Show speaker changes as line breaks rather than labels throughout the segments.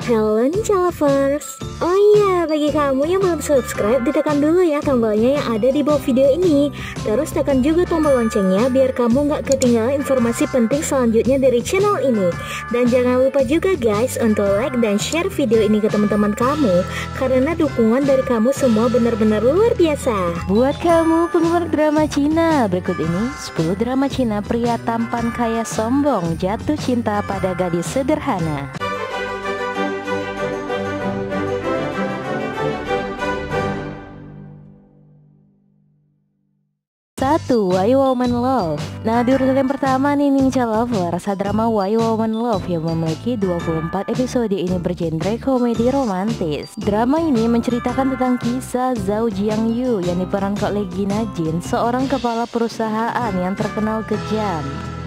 Hello Ninja Lovers. Oh iya, bagi kamu yang belum subscribe, ditekan dulu ya tombolnya yang ada di bawah video ini. Terus tekan juga tombol loncengnya biar kamu nggak ketinggalan informasi penting selanjutnya dari channel ini. Dan jangan lupa juga guys untuk like dan share video ini ke teman-teman kamu, karena dukungan dari kamu semua benar-benar luar biasa.
Buat kamu penggemar drama Cina, berikut ini 10 drama Cina pria tampan kaya sombong jatuh cinta pada gadis sederhana. 1. Why Woman Love. Nah, di urutan yang pertama nih Ninja Lover, rasa drama Why Woman Love yang memiliki 24 episode ini bergenre komedi romantis. Drama ini menceritakan tentang kisah Zhao Jiangyu yang diperankan oleh Gina Jin, seorang kepala perusahaan yang terkenal kejam.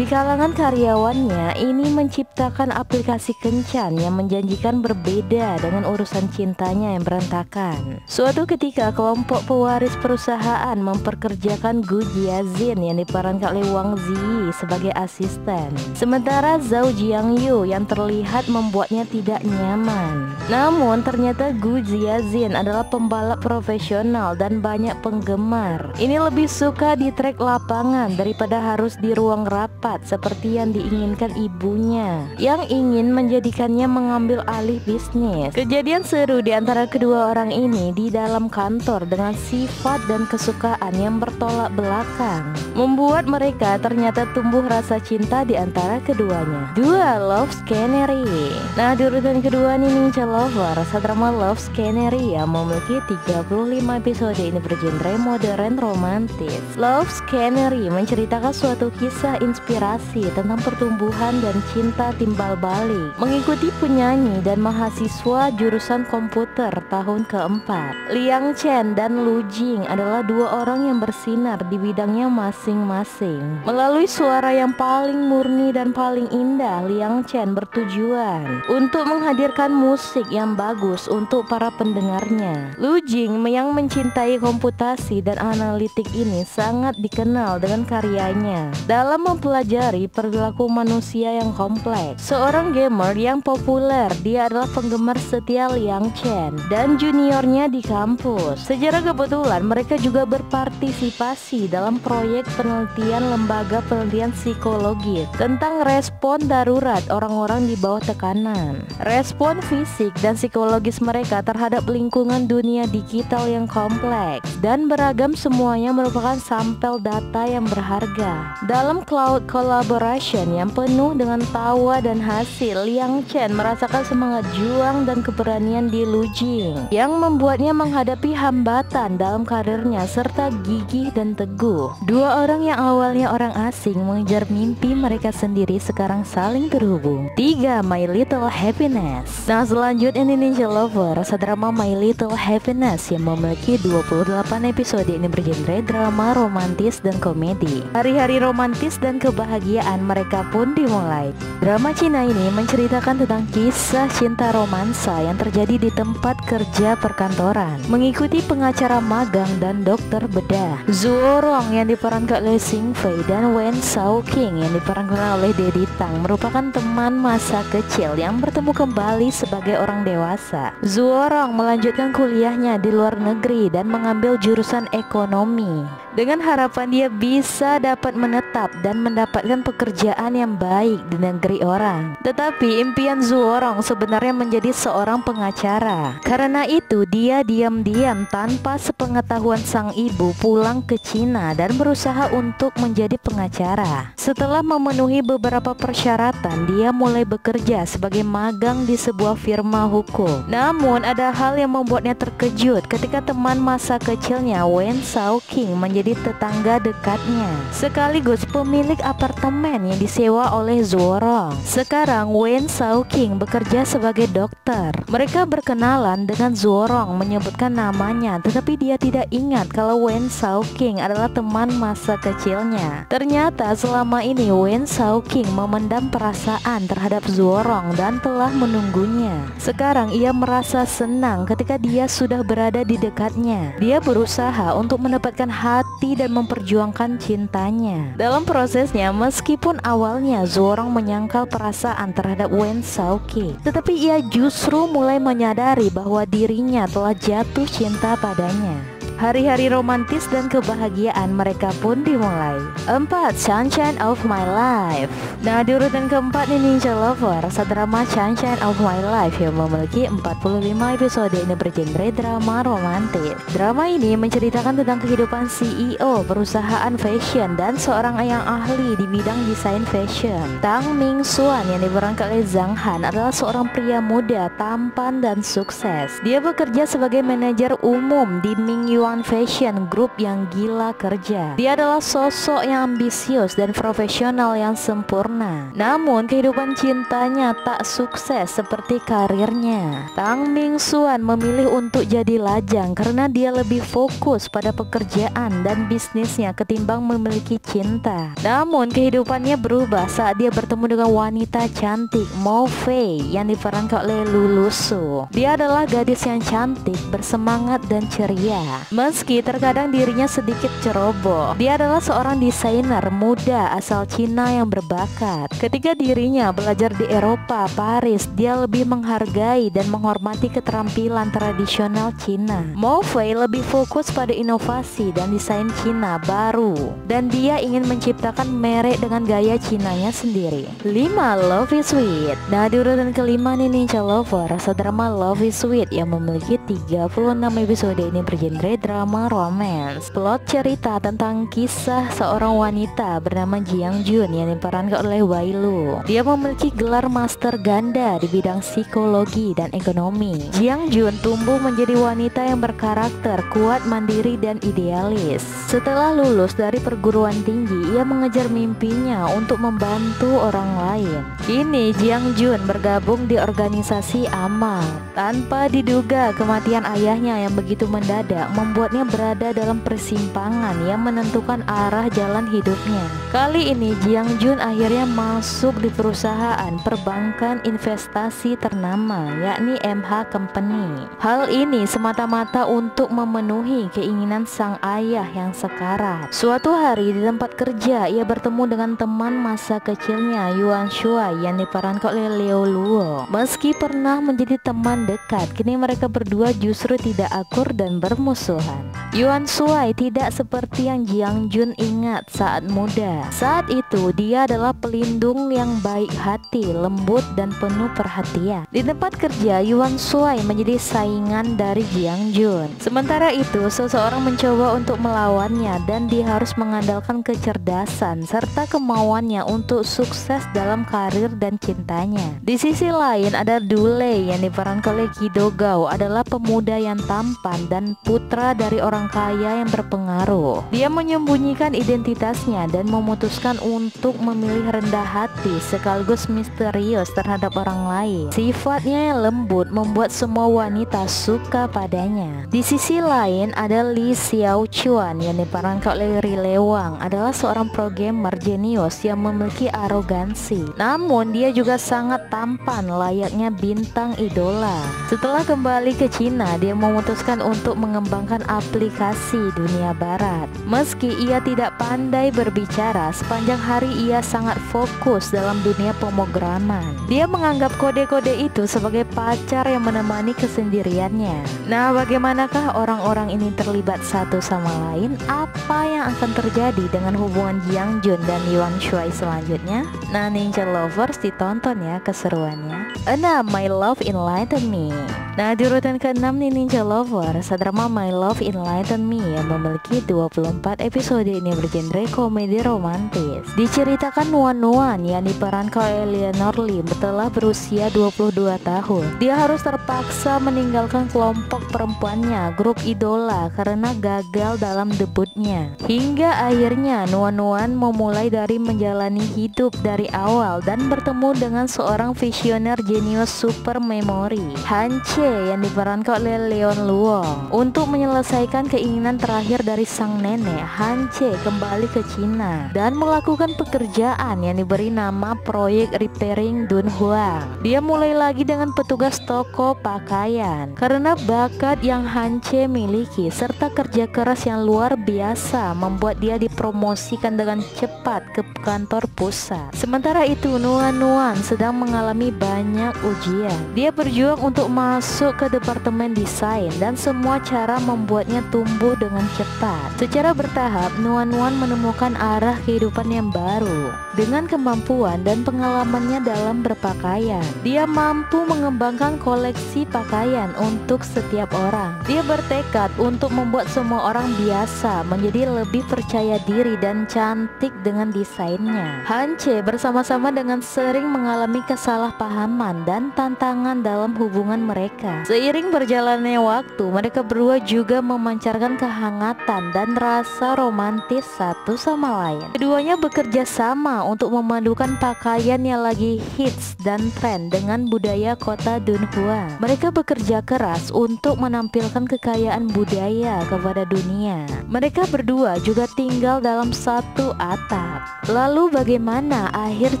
Di kalangan karyawannya, ini menciptakan aplikasi kencan yang menjanjikan berbeda dengan urusan cintanya yang berantakan. Suatu ketika, kelompok pewaris perusahaan memperkerjakan Gu Jiazin yang diperankan oleh Wang Ziyi sebagai asisten. Sementara Zhao Jiangyu yang terlihat membuatnya tidak nyaman. Namun, ternyata Gu Jiazin adalah pembalap profesional dan banyak penggemar. Ini lebih suka di trek lapangan daripada harus di ruang rapat seperti yang diinginkan ibunya yang ingin menjadikannya mengambil alih bisnis. Kejadian seru di antara kedua orang ini di dalam kantor dengan sifat dan kesukaan yang bertolak belakang membuat mereka ternyata tumbuh rasa cinta di antara keduanya. 2. Love Scenery. Nah, di urutan kedua nih Ninja Lover, rasa drama Love Scenery yang memiliki 35 episode ini bergenre modern romantis. Love Scenery menceritakan suatu kisah inspirasi tentang pertumbuhan dan cinta timbal balik mengikuti penyanyi dan mahasiswa jurusan komputer tahun keempat. Liang Chen dan Lu Jing adalah dua orang yang bersinar di bidangnya masing-masing. Melalui suara yang paling murni dan paling indah, Liang Chen bertujuan untuk menghadirkan musik yang bagus untuk para pendengarnya. Lu Jing yang mencintai komputasi dan analitik ini sangat dikenal dengan karyanya dalam mempelajari perilaku manusia yang kompleks. Seorang gamer yang populer, dia adalah penggemar setia Liang Chen dan juniornya di kampus. Secara kebetulan mereka juga berpartisipasi dalam proyek penelitian lembaga penelitian psikologi tentang respon darurat orang-orang di bawah tekanan. Respon fisik dan psikologis mereka terhadap lingkungan dunia digital yang kompleks dan beragam, semuanya merupakan sampel data yang berharga. Dalam cloud collaboration yang penuh dengan tawa dan hasil, Liang Chen merasakan semangat juang dan keberanian di Lu Jing yang membuatnya menghadapi hambatan dalam karirnya serta gigih dan teguh. Dua orang yang awalnya orang asing mengejar mimpi mereka sendiri sekarang saling terhubung. 3. My Little Happiness. Nah, selanjutnya Ninja Lover, rasa drama My Little Happiness yang memiliki 28 episode ini bergenre drama romantis dan komedi. Hari-hari romantis dan kebahagiaan mereka pun dimulai. Drama Cina ini menceritakan tentang kisah cinta romansa yang terjadi di tempat kerja perkantoran mengikuti pengacara magang dan dokter bedah. Zuo Rong yang diperankan oleh Xing Fei dan Wen Shaoqing yang diperankan oleh Dedi Tang merupakan teman masa kecil yang bertemu kembali sebagai orang dewasa. Zuo Rong melanjutkan kuliahnya di luar negeri dan mengambil jurusan ekonomi dengan harapan dia bisa dapat menetap dan mendapatkan pekerjaan yang baik di negeri orang. Tetapi impian Zuorong sebenarnya menjadi seorang pengacara. Karena itu dia diam-diam tanpa sepengetahuan sang ibu pulang ke Cina dan berusaha untuk menjadi pengacara. Setelah memenuhi beberapa persyaratan, dia mulai bekerja sebagai magang di sebuah firma hukum. Namun ada hal yang membuatnya terkejut ketika teman masa kecilnya Wen Shaoqing menjadi tetangga dekatnya, sekaligus pemilik apartemen yang disewa oleh Zuorong. Sekarang Wen Shaoqing bekerja sebagai dokter. Mereka berkenalan dengan Zuorong menyebutkan namanya, tetapi dia tidak ingat kalau Wen Shaoqing adalah teman masa kecilnya. Ternyata selama ini Wen Shaoqing memendam perasaan terhadap Zuorong dan telah menunggunya. Sekarang ia merasa senang ketika dia sudah berada di dekatnya. Dia berusaha untuk mendapatkan hati dan memperjuangkan cintanya. Dalam prosesnya Nah, meskipun awalnya Zorong menyangkal perasaan terhadap Wen Shaoqi, tetapi ia justru mulai menyadari bahwa dirinya telah jatuh cinta padanya. Hari-hari romantis dan kebahagiaan mereka pun dimulai. 4. Sunshine of My Life. Nah, di urutan keempat nih Ninja Lover, drama Sunshine of My Life yang memiliki 45 episode ini bergenre drama romantis. Drama ini menceritakan tentang kehidupan CEO perusahaan fashion dan seorang yang ahli di bidang desain fashion. Tang Ming Xuan yang diperankan oleh Zhang Han adalah seorang pria muda, tampan dan sukses. Dia bekerja sebagai manajer umum di Ming Yuan Fashion Group yang gila kerja. Dia adalah sosok yang ambisius dan profesional yang sempurna. Namun kehidupan cintanya tak sukses seperti karirnya. Tang Ming Xuan memilih untuk jadi lajang karena dia lebih fokus pada pekerjaan dan bisnisnya ketimbang memiliki cinta. Namun kehidupannya berubah saat dia bertemu dengan wanita cantik Mo Fei yang diperankan oleh Lulu Su. Dia adalah gadis yang cantik, bersemangat dan ceria. Meski terkadang dirinya sedikit ceroboh, dia adalah seorang desainer muda asal Cina yang berbakat. Ketika dirinya belajar di Eropa, Paris, dia lebih menghargai dan menghormati keterampilan tradisional Cina. Mo Fei lebih fokus pada inovasi dan desain Cina baru, dan dia ingin menciptakan merek dengan gaya Cinanya sendiri. 5. Love is Sweet. Nah, di urutan kelima nih Ninja Lover, drama Love is Sweet yang memiliki 36 episode ini bergenre drama romance. Plot cerita tentang kisah seorang wanita bernama Jiang Jun yang diperankan oleh Wai Lu. Dia memiliki gelar master ganda di bidang psikologi dan ekonomi. Jiang Jun tumbuh menjadi wanita yang berkarakter, kuat, mandiri dan idealis. Setelah lulus dari perguruan tinggi, ia mengejar mimpinya untuk membantu orang lain. Kini Jiang Jun bergabung di organisasi amal. Tanpa diduga, kematian ayahnya yang begitu mendadak membuatnya berada dalam persimpangan yang menentukan arah jalan hidupnya. Kali ini Jiang Jun akhirnya masuk di perusahaan perbankan investasi ternama, yakni MH Company. Hal ini semata-mata untuk memenuhi keinginan sang ayah yang sekarat. Suatu hari di tempat kerja, ia bertemu dengan teman masa kecilnya Yuan Shuai yang diperankan oleh Liu Luo. Meski pernah menjadi teman dekat, kini mereka berdua justru tidak akur dan bermusuhan. Yuan Shuai tidak seperti yang Jiang Jun ingat saat muda. Saat itu dia adalah pelindung yang baik hati, lembut dan penuh perhatian. Di tempat kerja, Yuan Shuai menjadi saingan dari Jiang Jun. Sementara itu, seseorang mencoba untuk melawannya dan dia harus mengandalkan kecerdasan serta kemauannya untuk sukses dalam karir dan cintanya. Di sisi lain ada Dule yang diperankan oleh Kido Gao, adalah pemuda yang tampan dan putra dari orang kaya yang berpengaruh. Dia menyembunyikan identitasnya dan memutuskan untuk memilih rendah hati sekaligus misterius terhadap orang lain. Sifatnya yang lembut membuat semua wanita suka padanya. Di sisi lain ada Li Xiao Chuan yang diperankan oleh Ri Lewang, adalah seorang programmer jenius yang memiliki arogansi. Namun dia juga sangat tampan layaknya bintang idola. Setelah kembali ke Cina, dia memutuskan untuk mengembangkan aplikasi dunia barat. Meski ia tidak pandai berbicara, sepanjang hari ia sangat fokus dalam dunia pemrograman. Dia menganggap kode-kode itu sebagai pacar yang menemani kesendiriannya. Nah, bagaimanakah orang-orang ini terlibat satu sama lain? Apa yang akan terjadi dengan hubungan Jiang Jun dan Yuan Shuai selanjutnya? Nah, Ninja Lovers, ditonton ya keseruannya. 6. My Love Enlighten Me. Nah, di urutan ke-6 nih Ninja Lovers, drama My Love Enlighten Me yang memiliki 24 episode ini bergenre komedi romantis. Diceritakan Nuan yang diperankan oleh Leonor Lim telah berusia 22 tahun. Dia harus terpaksa meninggalkan kelompok perempuannya, grup idola, karena gagal dalam debutnya. Hingga akhirnya Nuan memulai dari menjalani hidup dari awal dan bertemu dengan seorang visioner jenius super memori, Han Che yang diperankan oleh Leon Luo. Untuk menyelesaikan keinginan terakhir dari sang nenek, Han Che kembali ke Cina dan melakukan pekerjaan yang diberi nama proyek repairing Dunhuang. Dia mulai lagi dengan petugas toko pakaian karena bakat yang Han Che miliki serta kerja keras yang luar biasa membuat dia dipromosikan dengan cepat ke kantor pusat. Sementara itu Nuan sedang mengalami banyak ujian. Dia berjuang untuk masuk ke departemen desain dan semua cara membuatnya tumbuh dengan cepat. Secara bertahap Nuan menemukan arah kehidupan yang baru. Dengan kemampuan dan pengalamannya dalam berpakaian, dia mampu mengembangkan koleksi pakaian untuk setiap orang. Dia bertekad untuk membuat semua orang biasa menjadi lebih percaya diri dan cantik dengan desainnya. Han Che bersama-sama dengan sering mengalami kesalahpahaman dan tantangan dalam hubungan mereka. Seiring berjalannya waktu, mereka berdua juga memancarkan kehangatan dan rasa romantis satu sama lain. Keduanya bekerja sama untuk memadukan pakaian yang lagi hits dan tren dengan budaya kota Dunhuang. Mereka bekerja keras untuk menampilkan kekayaan budaya kepada dunia. Mereka berdua juga tinggal dalam satu atap. Lalu bagaimana akhir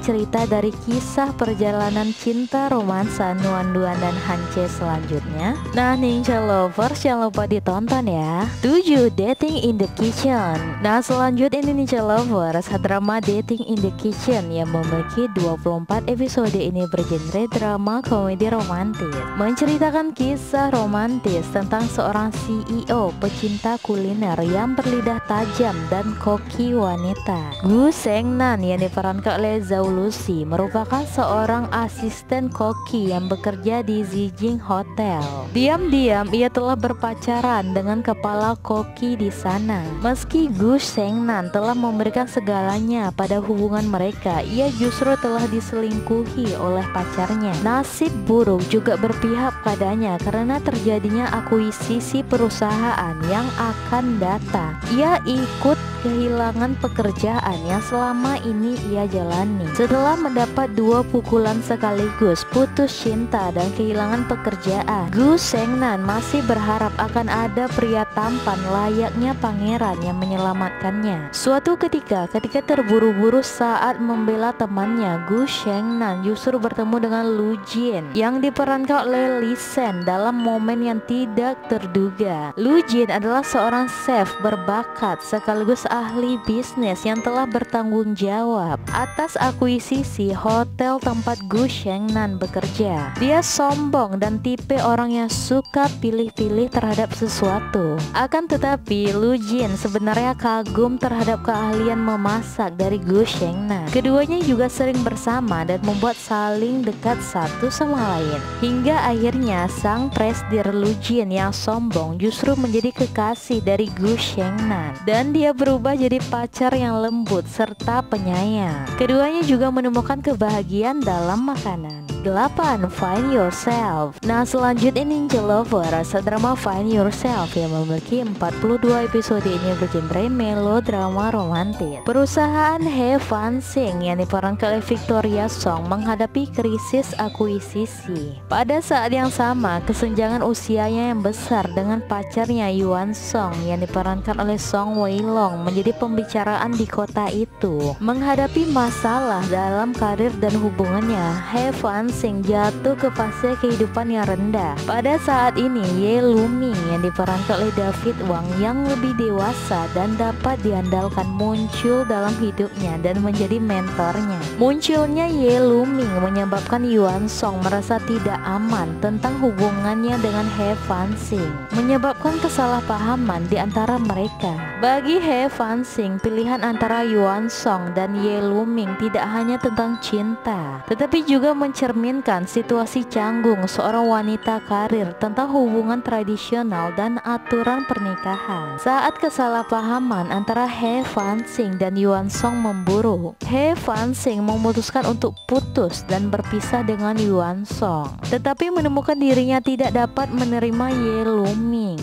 cerita dari kisah perjalanan cinta romansa Nuan dan Han Che selanjutnya? Nah Ninja Lovers, jangan lupa ditonton ya. 7. Dating in the Kitchen. Nah selanjutnya ini Ninja Lovers, drama Dating in the Kitchen yang memiliki 24 episode ini bergenre drama komedi romantis, menceritakan kisah romantis tentang seorang CEO pecinta kuliner yang berlidah tajam dan koki wanita. Gu Sengnan yang diperankan oleh Zhao Lusi merupakan seorang asisten koki yang bekerja di Zijing Hotel. Diam-diam ia telah berpacaran dengan kepala koki di sana. Meski Gu Sengnan telah memberikan segalanya pada hubungan mereka, ia justru telah diselingkuhi oleh pacarnya. Nasib buruk juga berpihak padanya karena terjadinya akuisisi perusahaan yang akan datang. Ia ikut kehilangan pekerjaan yang selama ini ia jalani. Setelah mendapat 2 pukulan sekaligus, putus cinta dan kehilangan pekerjaan, Gu Sengnan masih berharap akan ada pria tampan layaknya pangeran yang menyelamatkannya. Suatu ketika terburu-buru saat membela temannya, Gu Sengnan justru bertemu dengan Lu Jin yang diperankan oleh Lee Sen dalam momen yang tidak terduga. Lu Jin adalah seorang chef berbakat sekaligus ahli bisnis yang telah bertanggung jawab atas akuisisi hotel tempat Gu Sengnan bekerja. Dia sombong dan tipe orang yang suka pilih-pilih terhadap sesuatu. Akan tetapi Lu Jin sebenarnya kagum terhadap keahlian memasak dari Gu Sengnan. Keduanya juga sering bersama dan membuat saling dekat satu sama lain. Hingga akhirnya sang presdir Lu Jin yang sombong justru menjadi kekasih dari Gu Sengnan dan dia berubah jadi pacar yang lembut serta penyayang. Keduanya juga menemukan kebahagiaan dalam makanan. 8. Find Yourself. Nah selanjutnya Ninja Lovers, drama Find Yourself yang memiliki 42 episode ini bergenre melodrama romantis. Perusahaan He Fan Sing yang diperankan oleh Victoria Song menghadapi krisis akuisisi. Pada saat yang sama, kesenjangan usianya yang besar dengan pacarnya Yuan Song yang diperankan oleh Song Wei Long menjadi pembicaraan di kota itu. Menghadapi masalah dalam karir dan hubungannya, He Fan Sing jatuh ke fase kehidupan yang rendah. Pada saat ini Ye Luming yang diperankan oleh David Wang yang lebih dewasa dan dapat diandalkan muncul dalam hidupnya dan menjadi mentornya. Munculnya Ye Luming menyebabkan Yuan Song merasa tidak aman tentang hubungannya dengan He Fan Sing, menyebabkan kesalahpahaman di antara mereka. Bagi He Fan Sing, pilihan antara Yuan Song dan Ye Luming tidak hanya tentang cinta, tetapi juga mencerminkan situasi canggung seorang wanita karir tentang hubungan tradisional dan aturan pernikahan. Saat kesalahpahaman antara He Fan Sing dan Yuan Song memburuk, He Fan Sing memutuskan untuk putus dan berpisah dengan Yuan Song, tetapi menemukan dirinya tidak dapat menerima Ye Luming.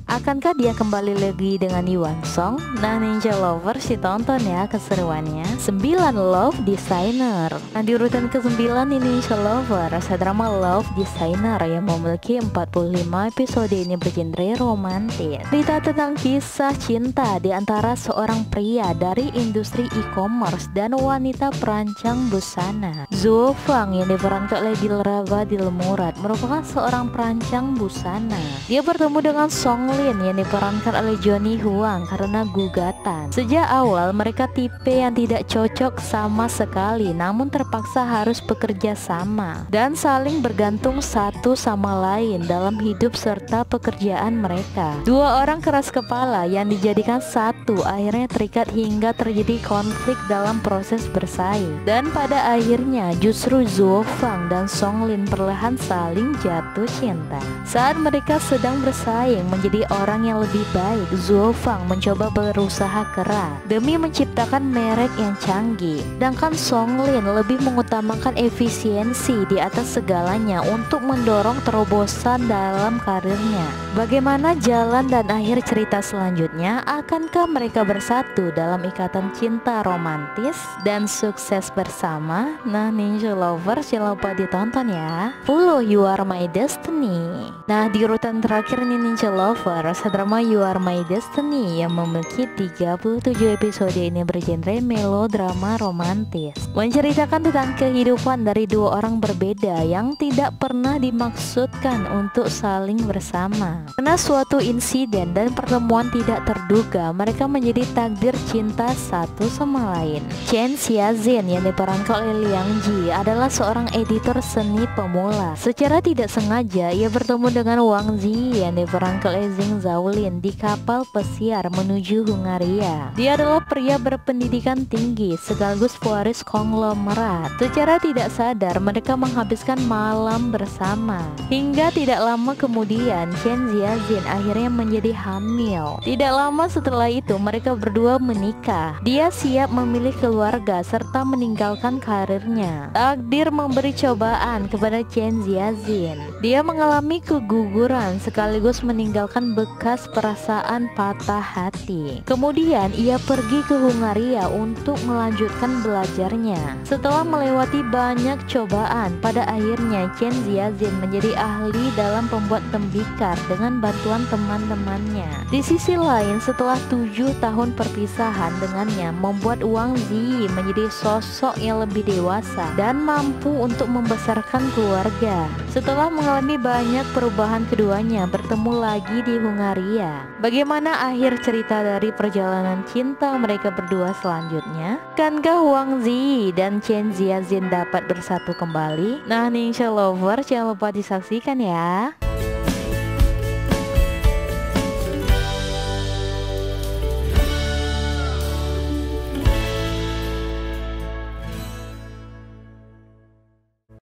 Akankah dia kembali lagi dengan Yuan Song? Nah Ninja Lovers, ditonton ya keseruannya. 9 Love Designer. Nah di urutan ke-9 ini Ninja Lovers, drama Love Designer yang memiliki 45 episode ini bergenre romantis. Cerita tentang kisah cinta di antara seorang pria dari industri e-commerce dan wanita perancang busana. Zuo Fang yang diperankan oleh Dilraba Murad merupakan seorang perancang busana. Dia bertemu dengan Song Lin yang diperankan oleh Johnny Huang karena gugatan. Sejak awal mereka tipe yang tidak cocok sama sekali, namun terpaksa harus bekerja sama dan saling bergantung satu sama lain dalam hidup serta pekerjaan mereka. Dua orang keras kepala yang dijadikan satu akhirnya terikat hingga terjadi konflik dalam proses bersaing, dan pada akhirnya justru Zuo Fang dan Song Lin perlahan saling jatuh cinta. Saat mereka sedang bersaing menjadi orang yang lebih baik, Zuo Fang mencoba berusaha keras demi menciptakan merek yang canggih, sedangkan Song Lin lebih mengutamakan efisiensi di atas segalanya untuk mendorong terobosan dalam karirnya. Bagaimana jalan dan akhir cerita selanjutnya? Akankah mereka bersatu dalam ikatan cinta romantis dan sukses bersama? Nah Ninja Lovers, jangan lupa ditonton ya. Follow You Are My Destiny. Nah di urutan terakhir nih Ninja Lovers, drama You Are My Destiny yang memiliki 37 episode ini bergenre melodrama romantis, menceritakan tentang kehidupan dari dua orang berbeda yang tidak pernah dimaksudkan untuk saling bersama. Karena suatu insiden dan pertemuan tidak terduga, mereka menjadi takdir cinta satu sama lain. Chen Xiazhen yang diperankan oleh Liang Ji adalah seorang editor seni pemula. Secara tidak sengaja ia bertemu dengan Wang Zi yang diperankan oleh Zheng Zhaolin di kapal pesiar menuju Hungaria. Dia adalah pria berpendidikan tinggi sekaligus pewaris konglomerat. Secara tidak sadar mereka menghabiskan malam bersama. Hingga tidak lama kemudian Chen Xiazhen akhirnya menjadi hamil. Tidak lama setelah itu mereka berdua menikah. Dia siap memilih keluarga serta meninggalkan karirnya. Takdir memberi cobaan kepada Chen Xiazhen. Dia mengalami keguguran sekaligus meninggalkan bekas perasaan patah hati. Kemudian ia pergi ke Hungaria untuk melanjutkan belajarnya. Setelah melewati banyak cobaan, pada akhirnya Chen Xiazhen menjadi ahli dalam pembuat tembikar dengan bantuan teman-temannya. Di sisi lain, setelah 7 tahun perpisahan dengannya membuat Wang Zi menjadi sosok yang lebih dewasa dan mampu untuk membesarkan keluarga. Setelah mengalami banyak perubahan, keduanya bertemu lagi di Hungaria. Bagaimana akhir cerita dari perjalanan cinta mereka berdua selanjutnya? Akankah Wang Zi dan Chen Xiazhen dapat bersatu kembali? Nah Ninja Lovers, jangan lupa disaksikan ya.